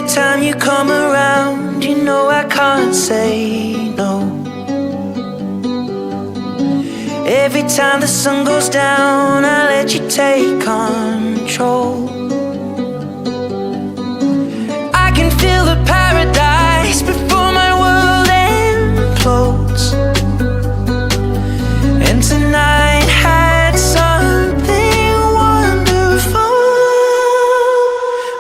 time you come around, you know I can't say no. Every time the sun goes down, I let you take control. I can feel the paradise before my world implodes. And tonight had something wonderful.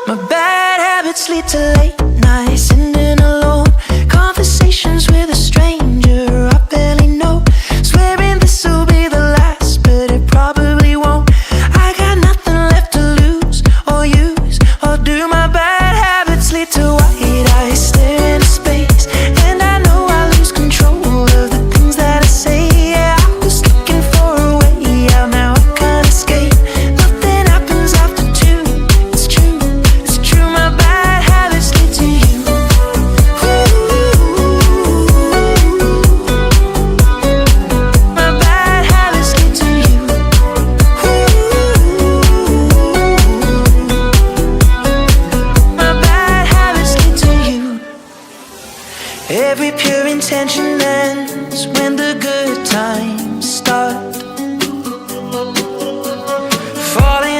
My bad habits lead to late nights, sitting alone, conversations with a stranger I barely know, swearing this'll be the last, but it probably won't. I got nothing left to lose or use or do. My bad habits lead to white eyes staring into space, and I know I lose control of the things that I say. Yeah, I was looking for a way out, now I can't escape. Nothing happens after two. It's true, it's true. My bad habits lead to you. My bad habits lead to you. My bad habits lead to you. Every pure intention ends when the good times start. Falling